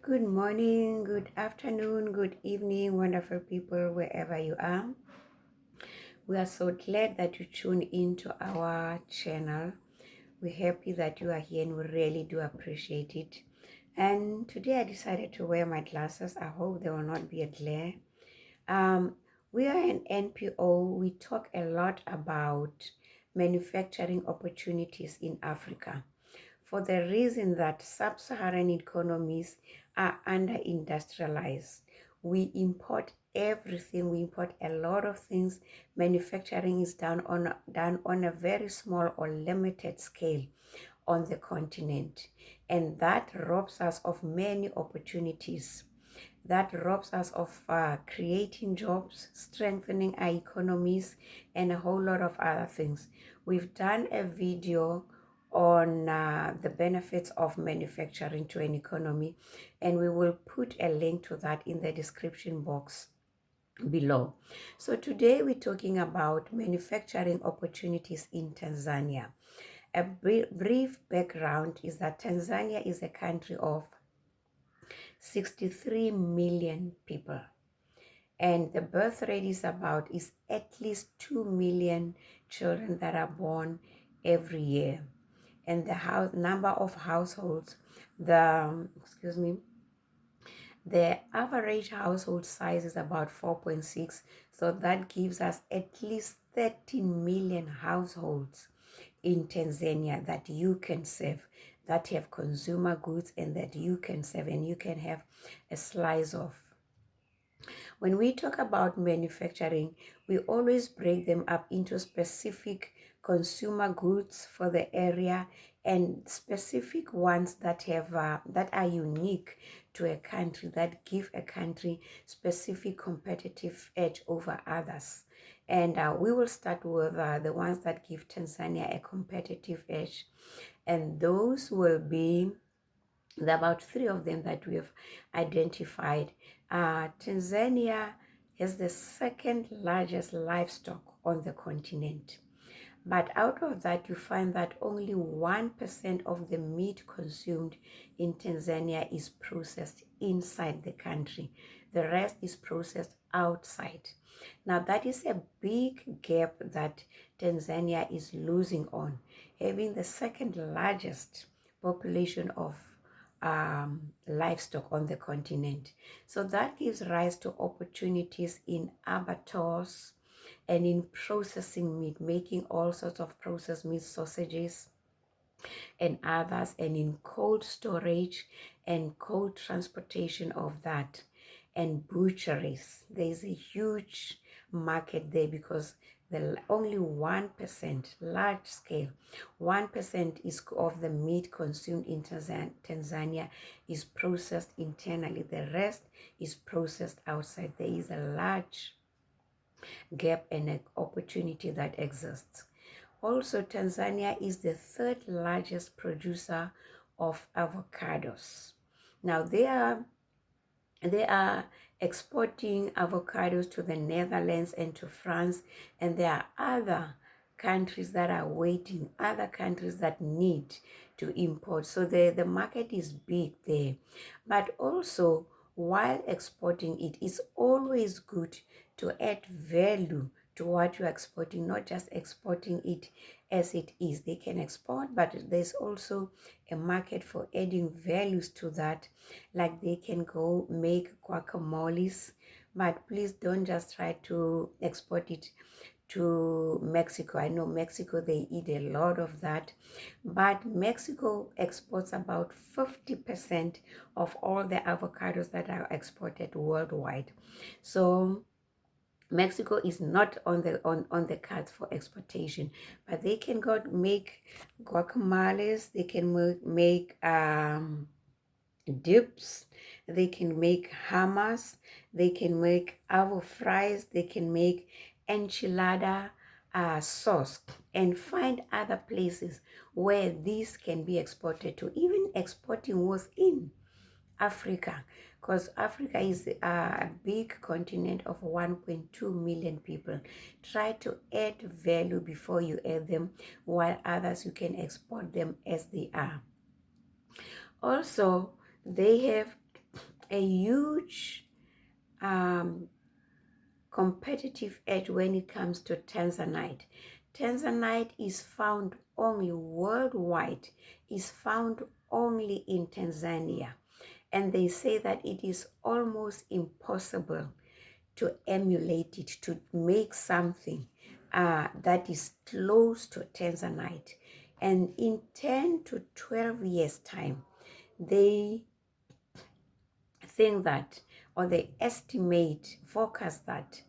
Good morning, good afternoon, good evening, wonderful people, wherever you are. We are so glad that you tune into our channel. We're happy that you are here and we really do appreciate it. And today I decided to wear my glasses. I hope there will not be a glare. Um, we are an NPO. We talk a lot about manufacturing opportunities in Africa, for the reason that sub-Saharan economies are under-industrialized. We import everything. We import a lot of things. Manufacturing is done on a very small or limited scale on the continent. And that robs us of many opportunities. That robs us of creating jobs, strengthening our economies, and a whole lot of other things. We've done a video on the benefits of manufacturing to an economy, and we will put a link to that in the description box below. So today we're talking about manufacturing opportunities in Tanzania. A brief background is that Tanzania is a country of 63 million people, and the birth rate is at least 2 million children that are born every year. And the number of households, the average household size is about 4.6, so that gives us at least 13 million households in Tanzania that you can serve, that have consumer goods and that you can serve and you can have a slice of. When we talk about manufacturing, we always break them up into specific consumer goods for the area and specific ones that have that are unique to a country, that give a country specific competitive edge over others. And we will start with the ones that give Tanzania a competitive edge, and those will be about three of them that we have identified. Tanzania is the second largest livestock on the continent. But out of that, you find that only 1% of the meat consumed in Tanzania is processed inside the country. The rest is processed outside. Now, that is a big gap that Tanzania is losing on, having the second largest population of livestock on the continent. So that gives rise to opportunities in abattoirs and in processing meat, making all sorts of processed meat, sausages and others, and in cold storage and cold transportation of that, and butcheries. There's a huge market there because only 1%, large scale, 1% is of the meat consumed in Tanzania is processed internally. The rest is processed outside. There is a large gap and an opportunity that exists. Also, Tanzania is the third largest producer of avocados. Now, they are exporting avocados to the Netherlands and to France, and there are other countries that are waiting, other countries that need to import. So the market is big there. But also, while exporting it, is always good to add value to what you're exporting, not just exporting it as it is. They can export, but there's also a market for adding values to that. Like they can go make guacamoles, but please don't just try to export it to Mexico. I know Mexico, they eat a lot of that, but Mexico exports about 50% of all the avocados that are exported worldwide. So Mexico is not on the cards for exportation, but they can go make guacamoles, they can make dips, they can make hummus, they can make avo fries, they can make enchilada sauce, and find other places where these can be exported to, even exporting within Africa, because Africa is a big continent of 1.2 million people. Try to add value before you add them, while others you can export them as they are. Also, they have a huge um, competitive edge when it comes to Tanzanite. Tanzanite is found only worldwide, is found only in Tanzania. And they say that it is almost impossible to emulate it, to make something that is close to Tanzanite. And in 10 to 12 years' time, they think that, or they estimate, forecast that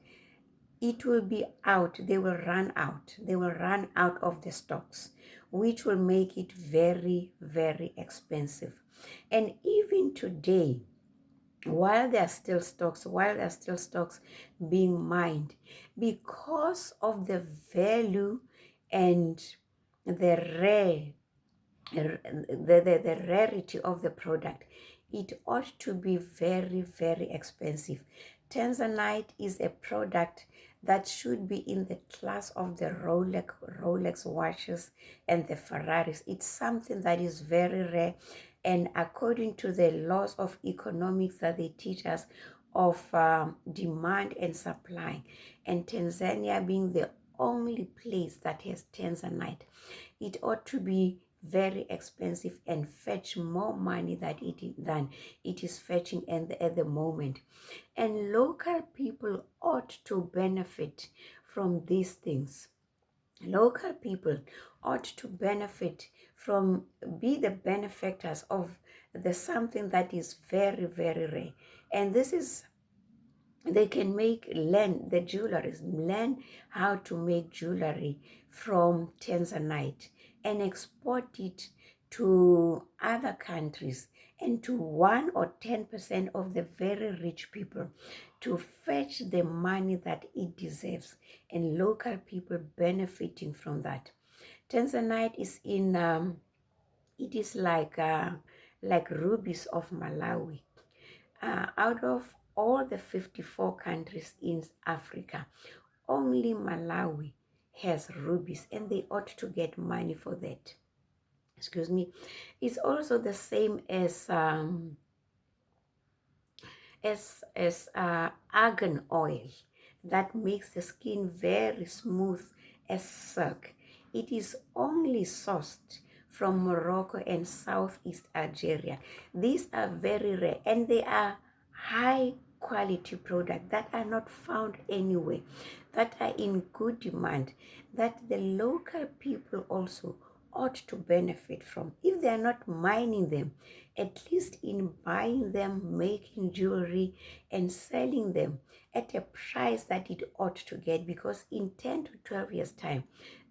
it will be out, they will run out of the stocks, which will make it very, very expensive. And even today, while there are still stocks being mined, because of the value and the rare the rarity of the product, it ought to be very, very expensive. Tanzanite is a product that should be in the class of the Rolex watches and the Ferraris. It's something that is very rare, and according to the laws of economics that they teach us of demand and supply, and Tanzania being the only place that has Tanzanite, it ought to be very expensive and fetch more money than it is fetching at the moment. And local people ought to benefit from these things. Local people ought to benefit from, be the benefactors of the something that is very, very rare. And this is, they can learn the jewelry, learn how to make jewelry from Tanzanite and export it to other countries and to 1 or 10% of the very rich people to fetch the money that it deserves, and local people benefiting from that. Tanzanite is it is like rubies of Malawi. Out of all the 54 countries in Africa, only Malawi has rubies, and they ought to get money for that. Excuse me. It's also the same as argan oil that makes the skin very smooth as silk. It is only sourced from Morocco and Southeast Algeria. These are very rare, and they are high quality products that are not found anywhere, that are in good demand, that the local people also ought to benefit from. If they are not mining them, at least in buying them, making jewelry and selling them at a price that it ought to get, because in 10 to 12 years time,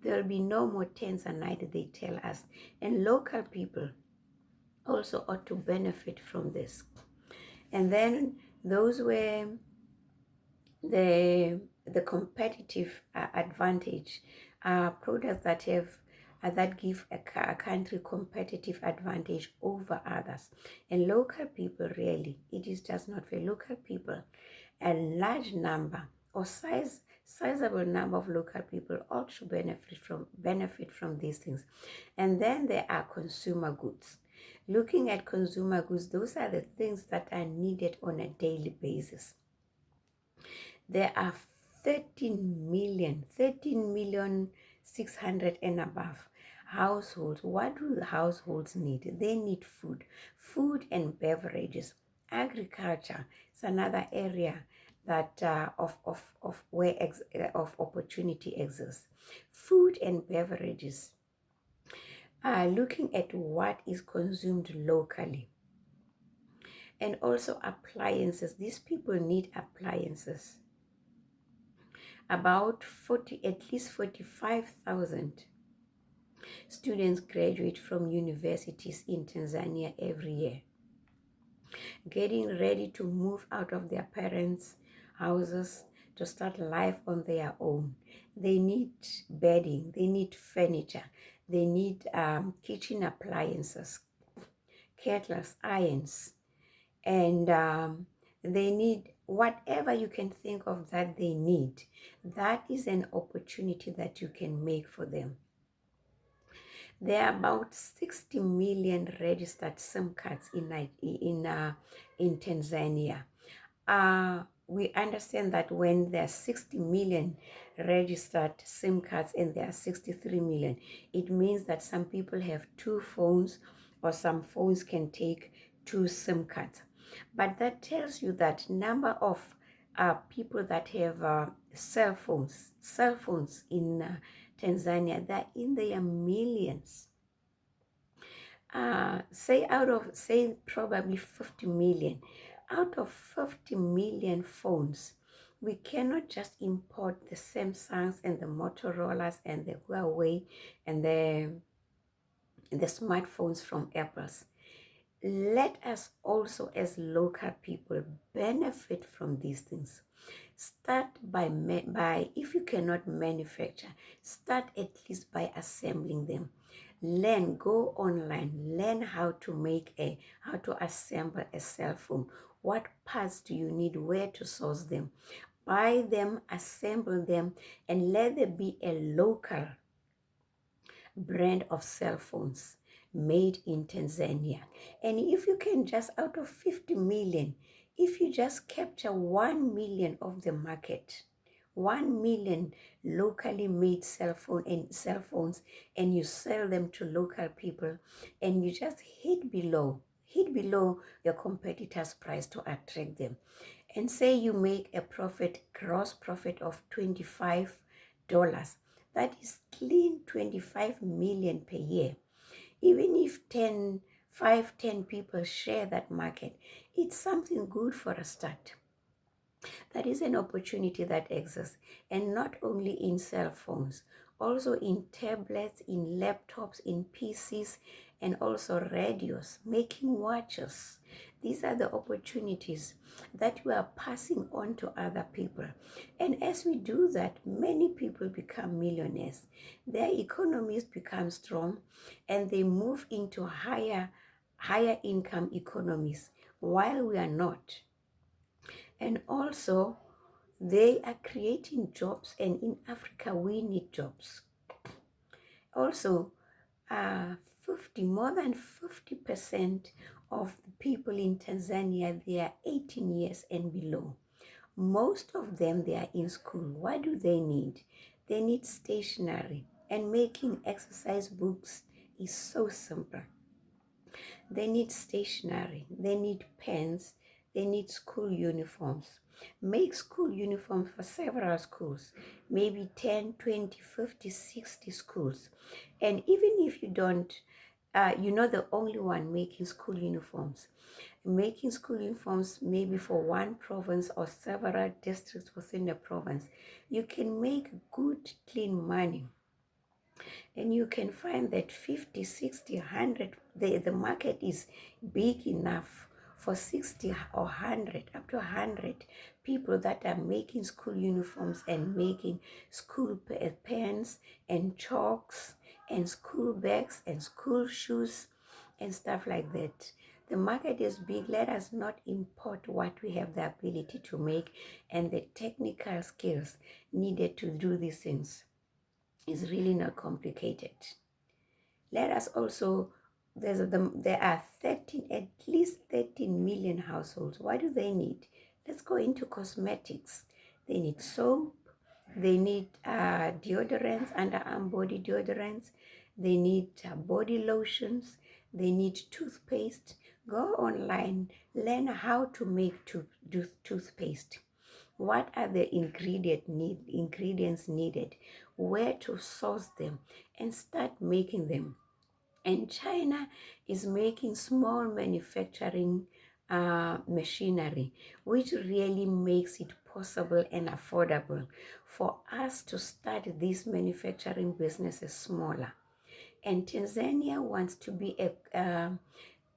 there will be no more Tanzanite, they tell us, and local people also ought to benefit from this. And then those were the competitive advantage, products that have that give a country competitive advantage over others. And local people, really, it is just not for local people. A large number or sizable number of local people ought to benefit from these things. And then there are consumer goods. Looking at consumer goods, those are the things that are needed on a daily basis. There are 13 million 600 and above households. What do the households need? They need food and beverages. Agriculture is another area that of where of opportunity exists. Food and beverages. Looking at what is consumed locally, and also appliances. These people need appliances. At least 45,000 students graduate from universities in Tanzania every year, getting ready to move out of their parents' houses to start life on their own. They need bedding, they need furniture, they need kitchen appliances, kettles, irons, and they need whatever you can think of that they need. That is an opportunity that you can make for them. There are about 60 million registered SIM cards in Tanzania. We understand that when there are 60 million registered SIM cards and there are 63 million, it means that some people have two phones, or some phones can take two SIM cards. But that tells you that number of people that have cell phones in Tanzania, they're in their millions. Say probably 50 million. Out of 50 million phones, we cannot just import the Samsungs and the Motorola's and the Huawei and the smartphones from Apple's. Let us also, as local people, benefit from these things. Start by if you cannot manufacture, start at least by assembling them. Learn, go online, learn how to assemble a cell phone. What parts do you need, where to source them? Buy them, assemble them, and let there be a local brand of cell phones made in Tanzania. And if you can just, out of 50 million, if you just capture 1 million of the market, 1 million locally made cell phones, and you sell them to local people, and you just hit below your competitors' price to attract them, and say you make a gross profit of $25, that is clean 25 million per year. Even if 10 people share that market, it's something good for a start. That is an opportunity that exists, and not only in cell phones, also in tablets, in laptops, in PCs, and also radios, making watches. These are the opportunities that we are passing on to other people. And as we do that, many people become millionaires. Their economies become strong, and they move into higher income economies, while we are not. And also, they are creating jobs, and in Africa, we need jobs. Also, 50, more than 50% of the people in Tanzania, they are 18 years and below. Most of them, they are in school. What do they need? They need stationery, and making exercise books is so simple. They need stationery, they need pens, they need school uniforms. Make school uniforms for several schools, maybe 10, 20, 50, 60 schools. And even if you don't, you're not the only one making school uniforms. Making school uniforms maybe for one province or several districts within the province, you can make good, clean money. And you can find that 50, 60, 100, the market is big enough for 60 or 100, up to 100 people that are making school uniforms and making school pens and chalks and school bags and school shoes and stuff like that. The market is big. Let us not import what we have the ability to make and the technical skills needed to do these things. Is really not complicated. Let us also, there are at least 13 million households. What do they need? Let's go into cosmetics. They need soap. They need deodorants, underarm body deodorants. They need body lotions. They need toothpaste. Go online, learn how to make toothpaste. What are the ingredients needed, where to source them, and start making them. And China is making small manufacturing machinery, which really makes it possible and affordable for us to start these manufacturing businesses smaller. And Tanzania wants to be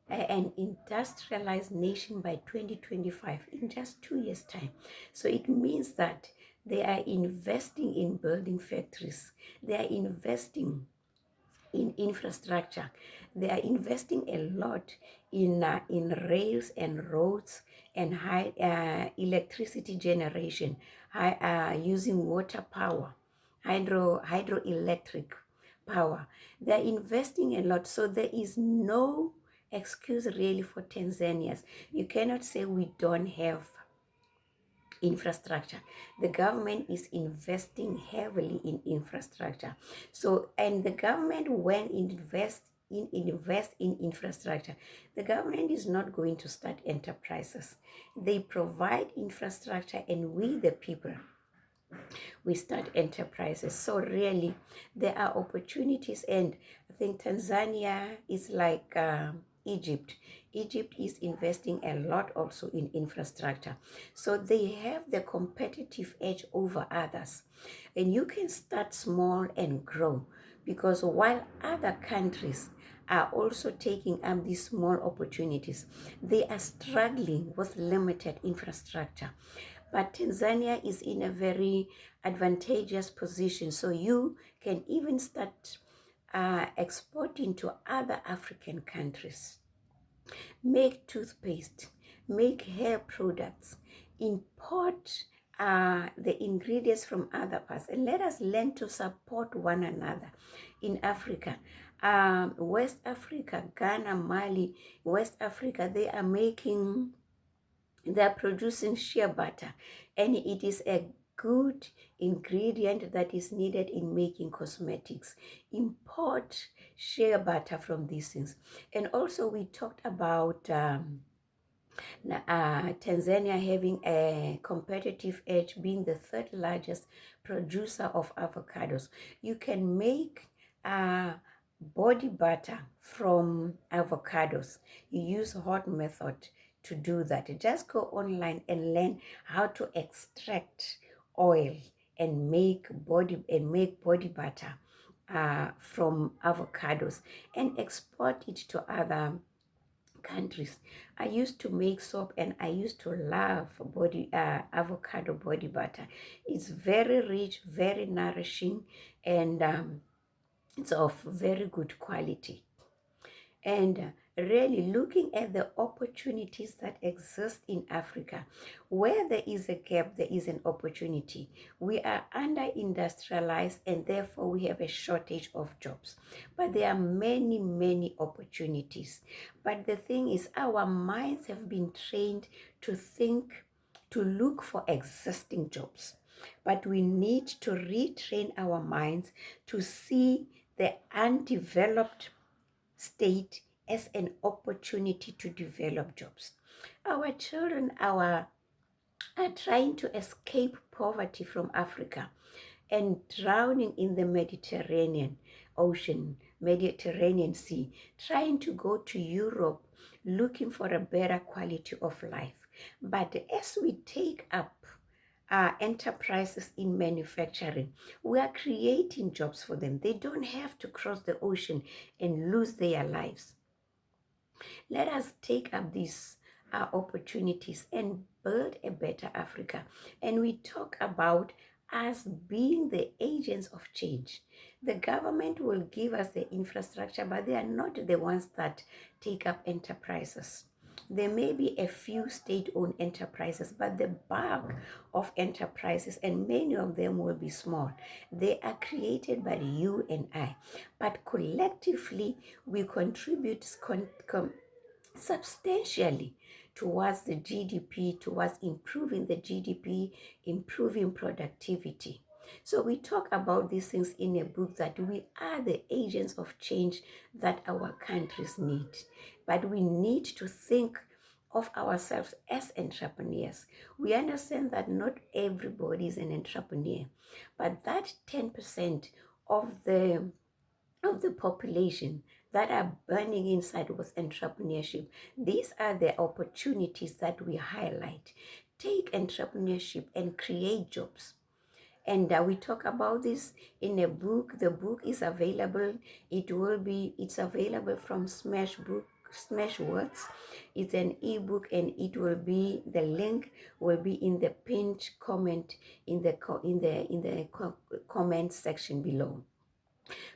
an industrialized nation by 2025, in just 2 years' time. So it means that they are investing in building factories. They are investing in infrastructure. They are investing a lot in rails and roads and high electricity generation, using water power, hydroelectric power. They're investing a lot. So there is no excuse really for Tanzanians. You cannot say we don't have infrastructure. The government is investing heavily in infrastructure. So, and the government, when invest in infrastructure, the government is not going to start enterprises. They provide infrastructure, and we the people, we start enterprises. So really, there are opportunities, and I think Tanzania is like Egypt. Egypt is investing a lot also in infrastructure. So they have the competitive edge over others. And you can start small and grow, because while other countries are also taking up these small opportunities, they are struggling with limited infrastructure. But Tanzania is in a very advantageous position. So you can even start exporting to other African countries. Make toothpaste, make hair products, import the ingredients from other parts, and let us learn to support one another in Africa. West Africa, Ghana, Mali, West Africa, they're producing shea butter, and it is a good ingredient that is needed in making cosmetics. Import shea butter from these things. And also we talked about Tanzania having a competitive edge, being the third largest producer of avocados. You can make body butter from avocados. You use hot method to do that. Just go online and learn how to extract oil and make body butter from avocados, and export it to other countries. I used to make soap, and I used to love avocado body butter. It's very rich, very nourishing, and it's of very good quality. And really looking at the opportunities that exist in Africa. Where there is a gap, there is an opportunity. We are under industrialized, and therefore we have a shortage of jobs. But there are many, many opportunities. But the thing is, our minds have been trained to think, to look for existing jobs. But we need to retrain our minds to see the undeveloped state as an opportunity to develop jobs. Our children are trying to escape poverty from Africa and drowning in the Mediterranean Ocean, Mediterranean Sea, trying to go to Europe looking for a better quality of life. But as we take up enterprises in manufacturing, we are creating jobs for them. They don't have to cross the ocean and lose their lives. Let us take up these opportunities and build a better Africa. And we talk about us being the agents of change. The government will give us the infrastructure, but they are not the ones that take up enterprises. There may be a few state-owned enterprises, but the bulk of enterprises, and many of them will be small, they are created by you and I. But collectively, we contribute substantially towards the GDP, towards improving the GDP, improving productivity. So we talk about these things in a book, that we are the agents of change that our countries need. But we need to think of ourselves as entrepreneurs. We understand that not everybody is an entrepreneur, but that 10% of the population that are burning inside with entrepreneurship, these are the opportunities that we highlight. Take entrepreneurship and create jobs. And we talk about this in a book. The book is available. It's available from Smashwords. It's an ebook, and the link will be in the pinned comment in the comment section below.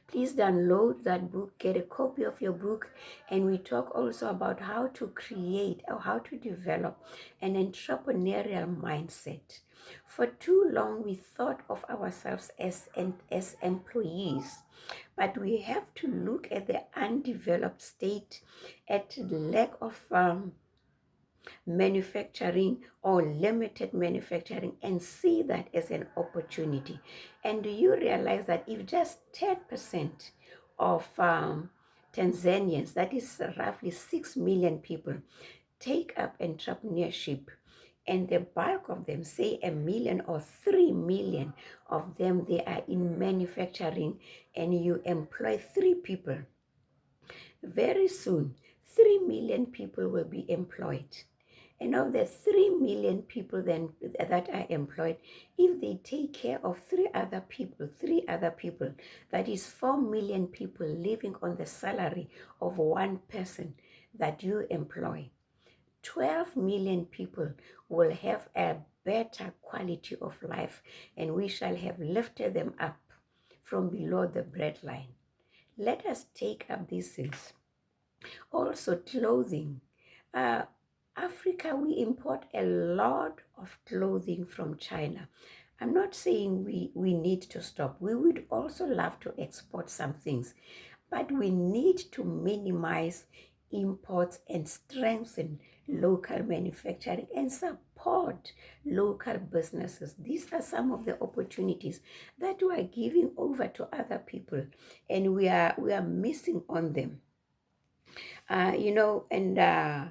Please download that book, get a copy of your book, and we talk also about how to create or how to develop an entrepreneurial mindset. For too long, we thought of ourselves as employees, but we have to look at the undeveloped state, at the lack of manufacturing or limited manufacturing, and see that as an opportunity. And do you realize that if just 10% of Tanzanians, that is roughly 6 million people, take up entrepreneurship, and the bulk of them, say a million or 3 million of them, they are in manufacturing, and you employ 3 people, very soon 3 million people will be employed. And of the 3 million people then that are employed, if they take care of 3 other people, that is 4 million people living on the salary of one person that you employ. 12 million people will have a better quality of life, and we shall have lifted them up from below the breadline. Let us take up these things. Also, clothing. Uh, Africa, we import a lot of clothing from China. I'm not saying we need to stop. We would also love to export some things, but we need to minimize imports and strengthen local manufacturing and support local businesses. These are some of the opportunities that we are giving over to other people, and we are missing on them. And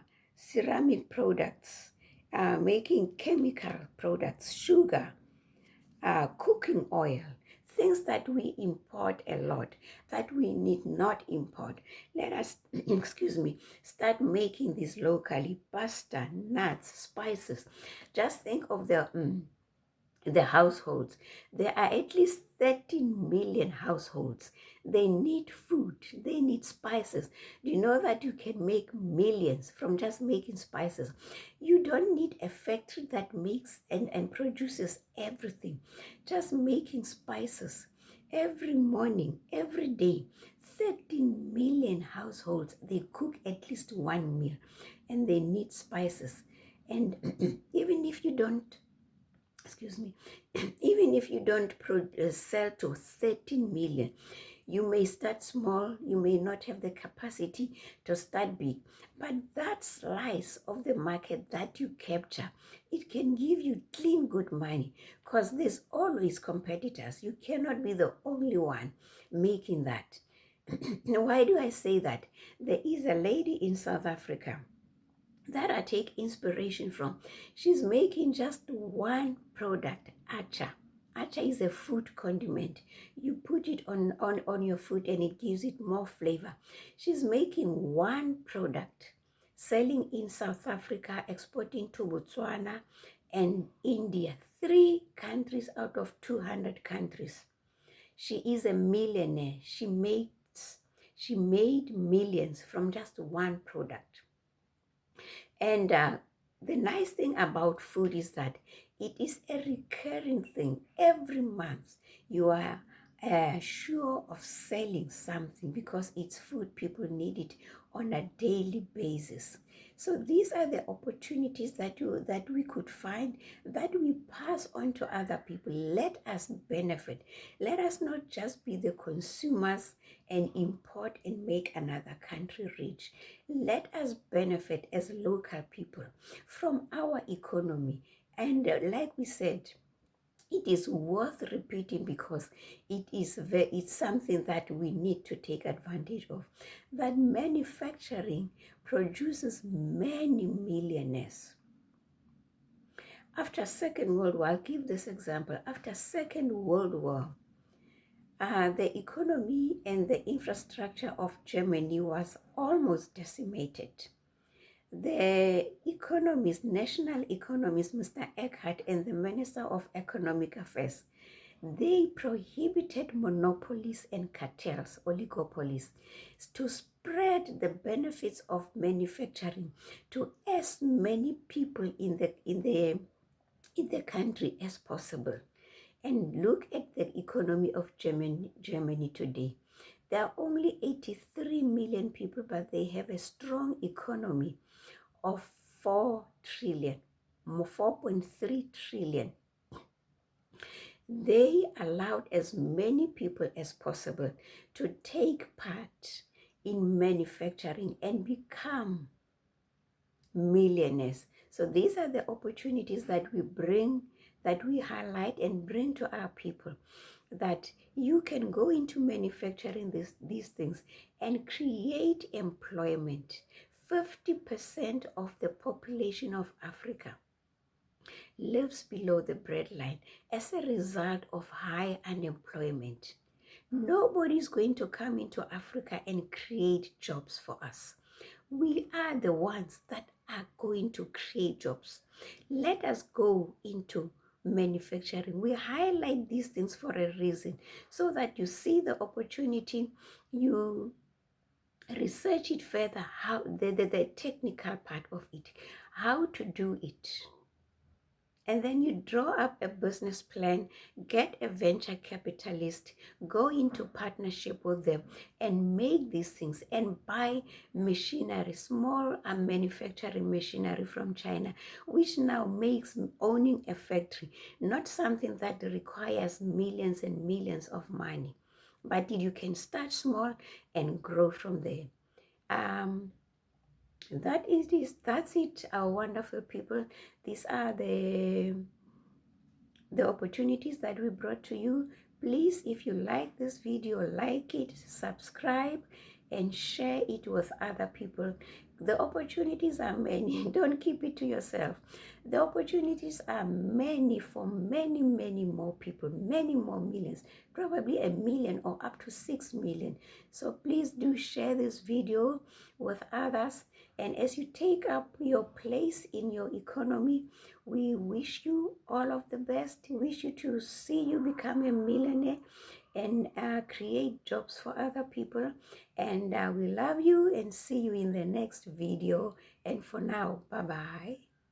ceramic products, making chemical products, sugar, cooking oil, things that we import a lot, that we need not import. Let us, excuse me, start making this locally. Pasta, nuts, spices. Just think of the households. There are at least 13 million households. They need food, they need spices. Do you know that you can make millions from just making spices? You don't need a factory that makes and produces everything. Just making spices every morning, every day. 13 million households, they cook at least one meal, and they need spices. And even if you don't, excuse me, even if you don't sell to 13 million, you may start small, you may not have the capacity to start big, but that slice of the market that you capture, it can give you clean good money, because there's always competitors. You cannot be the only one making that. Why do I say that? There is a lady in South Africa that I take inspiration from. She's making just one product, acha. Acha is a food condiment. You put it on your food and it gives it more flavor. She's making one product, selling in South Africa, exporting to Botswana and India, 3 countries out of 200 countries. She is a millionaire. She made millions from just one product. And the nice thing about food is that it is a recurring thing. Every month you are sure of selling something because it's food. People need it on a daily basis. So these are the opportunities that we could find, that we pass on to other people. Let us benefit. Let us not just be the consumers and import and make another country rich. Let us benefit as local people from our economy. And like we said, it is worth repeating because it's something that we need to take advantage of. That manufacturing produces many millionaires. After Second World War, I'll give this example. After Second World War, the economy and the infrastructure of Germany was almost decimated. The economist, national economist, Mr. Eckhart, and the Minister of Economic Affairs, they prohibited monopolies and cartels, oligopolies, to spread the benefits of manufacturing to as many people in the country as possible. And look at the economy of Germany today. There are only 83 million people, but they have a strong economy of 4 trillion, 4.3 trillion. They allowed as many people as possible to take part in manufacturing and become millionaires. So these are the opportunities that we bring, that we highlight and bring to our people, that you can go into manufacturing these things and create employment. 50% of the population of Africa lives below the breadline as a result of high unemployment. Nobody's going to come into Africa and create jobs for us. We are the ones that are going to create jobs. Let us go into manufacturing. We highlight these things for a reason, so that you see the opportunity, you research it further, how the technical part of it, how to do it. And then you draw up a business plan, get a venture capitalist, go into partnership with them and make these things, and buy machinery, small manufacturing machinery from China, which now makes owning a factory not something that requires millions and millions of money, but you can start small and grow from there. That's it, our wonderful people. These are the opportunities that we brought to you. Please, if you like this video, like it, subscribe, and share it with other people. The opportunities are many. Don't keep it to yourself. The opportunities are many for many, many more people, many more millions, probably 1 million or up to 6 million. So please do share this video with others. And as you take up your place in your economy, we wish you all of the best. We wish you to see you become a millionaire and create jobs for other people. And we love you and see you in the next video. And for now, bye-bye.